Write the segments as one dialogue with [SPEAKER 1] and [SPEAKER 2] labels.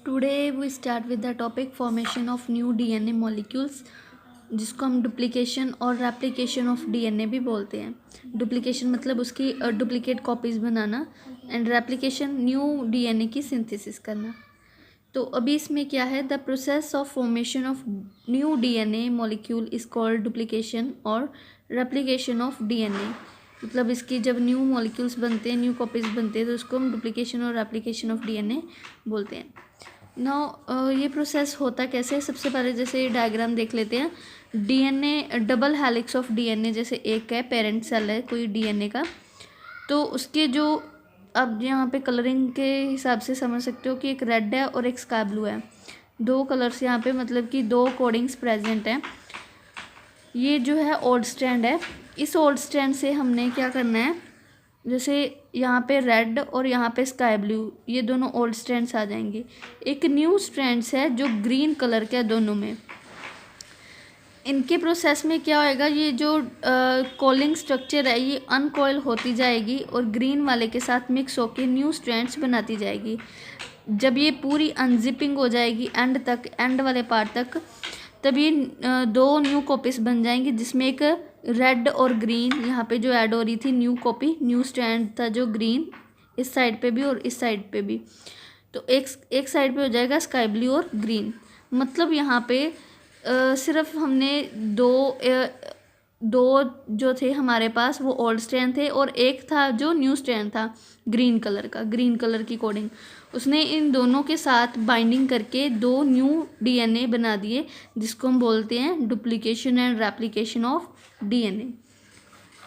[SPEAKER 1] Today we start with the topic formation of new DNA molecules, जिसको हम duplication और replication of DNA भी बोलते हैं। डुप्लीकेशन मतलब उसकी duplicate copies banana and replication new DNA की सिंथेसिस करना। तो अभी इसमें क्या है, the process of formation of new DNA molecule is called duplication और रेप्लिकेशन ऑफ डीएनए। मतलब इसकी जब न्यू मॉलिक्यूल्स बनते हैं, न्यू कॉपीज़ बनते हैं, तो उसको हम डुप्लीकेशन और रेप्लिकेशन ऑफ डीएनए बोलते हैं। नाउ ये प्रोसेस होता कैसे है, सबसे पहले जैसे ये डायग्राम देख लेते हैं। DNA double helix of DNA, जैसे एक है पेरेंट सेल है कोई डीएनए का, तो उसके जो अब यहाँ पे कलरिंग के हिसाब से समझ सकते हो कि एक रेड है और एक स्काई ब्लू है, दो कलर्स यहाँ पे, मतलब कि दो कोडिंग्स प्रेजेंट हैं। ये जो है ओल्ड स्ट्रैंड है, इस ओल्ड स्ट्रैंड से हमने क्या करना है, जैसे यहाँ पे रेड और यहाँ पे स्काई ब्लू, ये दोनों ओल्ड स्ट्रैंड्स आ जाएंगे। एक न्यू स्ट्रैंड्स है जो ग्रीन कलर के है दोनों में। इनके प्रोसेस में क्या होएगा, ये जो कॉलिंग स्ट्रक्चर है ये अनकॉइल होती जाएगी और ग्रीन वाले के साथ मिक्स होकर न्यू स्ट्रैंड्स बनाती जाएगी। जब ये पूरी अनजिपिंग हो जाएगी एंड तक, एंड वाले पार्ट तक, तब ये दो न्यू कॉपीज बन जाएंगी, जिसमें एक रेड और ग्रीन यहाँ पे जो ऐड हो रही थी न्यू कॉपी, न्यू स्ट्रैंड था जो ग्रीन, इस साइड पे भी और इस साइड पे भी। तो एक साइड पे हो जाएगा स्काई ब्लू और ग्रीन। मतलब यहाँ पे सिर्फ हमने दो जो थे हमारे पास वो ओल्ड स्ट्रैंड थे और एक था जो न्यू स्ट्रैंड था ग्रीन कलर का, ग्रीन कलर की कोडिंग। उसने इन दोनों के साथ बाइंडिंग करके दो न्यू डीएनए बना दिए, जिसको हम बोलते हैं duplication and replication of DNA.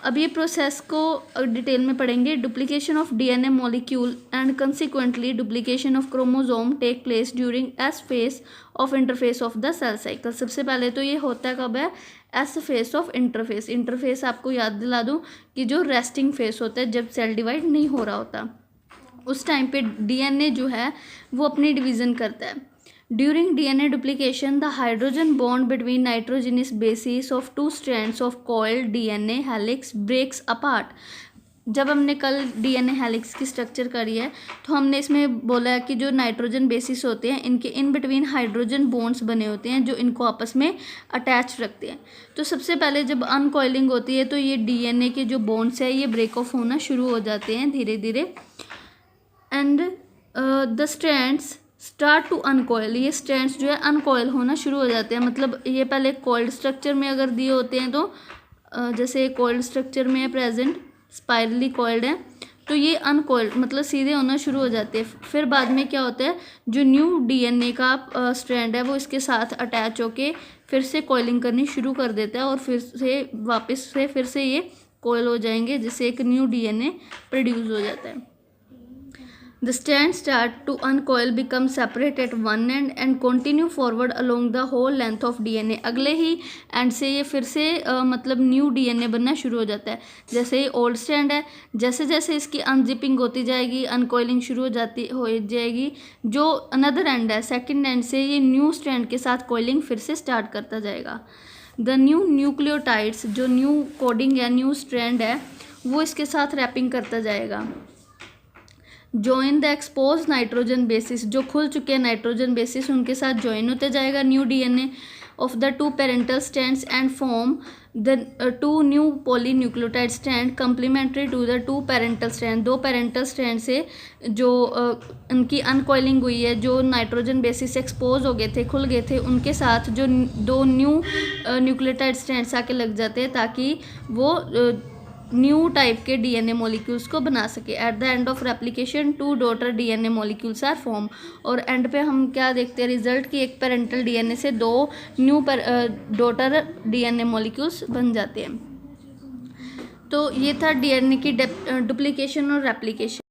[SPEAKER 1] अब ये प्रोसेस को डिटेल में पढ़ेंगे। Duplication of DNA molecule and consequently duplication of chromosome take place during S phase of interphase of the cell cycle. सबसे पहले तो ये होता कब है, S phase of interphase. Interphase आपको याद दिला दूं कि जो रेस्टिंग फेस होता है, जब सेल डिवाइड नहीं हो रहा होता, उस टाइम पे डीएनए जो है वो अपनी डिवीज़न करता है। During DNA duplication, the hydrogen bond between nitrogenous bases of two strands of coiled DNA helix breaks apart. जब हमने कल DNA हेलिक्स की स्ट्रक्चर करी है, तो हमने इसमें बोला है कि जो नाइट्रोजन बेसिस होते हैं, इनके इन बिटवीन हाइड्रोजन बॉन्ड्स बने होते हैं जो इनको आपस में अटैच रखते हैं। तो सबसे पहले जब अनकॉइलिंग होती है तो ये DNA के जो बॉन्ड्स है ये ब्रेक ऑफ होना शुरू हो जाते हैं धीरे धीरे, and the strands start to uncoil. ये स्ट्रैंड्स जो है अनकॉयल होना शुरू हो जाते हैं। मतलब ये पहले कॉइल्ड स्ट्रक्चर में अगर दिए होते हैं, तो जैसे कॉइल्ड स्ट्रक्चर में है प्रेजेंट, स्पाइरली कॉइल्ड है, तो ये अनकॉइल्ड मतलब सीधे होना शुरू हो जाते हैं। फिर बाद में क्या होता है, जो न्यू डीएनए का स्ट्रैंड है वो इसके साथ अटैच होके फिर से कॉइलिंग करनी शुरू कर देता है और फिर से वापस से फिर से ये कॉइल हो जाएंगे, जिससे एक न्यू डीएनए प्रोड्यूस हो जाता है। The strands start to uncoil, become separate at one end and continue forward along the whole length of DNA. अगले ही एंड से ये फिर से मतलब न्यू डीएनए बनना शुरू हो जाता है। जैसे ये ओल्ड स्ट्रैंड है, जैसे जैसे इसकी अनजिपिंग होती जाएगी, अनकॉइलिंग शुरू हो जाएगी, जो अनदर एंड है सेकंड एंड से ये न्यू स्ट्रैंड के साथ कॉइलिंग फिर से स्टार्ट करता जाएगा। द न्यू न्यूक्लियोटाइड्स, जो न्यू कोडिंग या न्यू स्ट्रैंड है, वो इसके साथ रैपिंग करता जाएगा। Join the expose nitrogen bases, जो खुल चुके हैं नाइट्रोजन बेसिस उनके साथ ज्वाइन होते जाएगा new DNA of the two parental strands and form the two new polynucleotide strand complementary to the two parental strand. दो पेरेंटल स्ट्रैंड से जो उनकी अनकॉइलिंग हुई है, जो नाइट्रोजन बेसिस एक्सपोज हो गए थे, खुल गए थे, उनके साथ जो दो न्यू न्यूक्लियोटाइड स्ट्रैंड्स आके लग जाते हैं, ताकि वो न्यू टाइप के डीएनए मॉलिक्यूल्स को बना सके। At the end of replication two daughter DNA molecules are form. और एंड पे हम क्या देखते हैं रिजल्ट, की एक पेरेंटल डीएनए से दो न्यू डॉटर डीएनए मॉलिक्यूल्स बन जाते हैं। तो ये था डीएनए की डुप्लीकेशन और रेप्लिकेशन।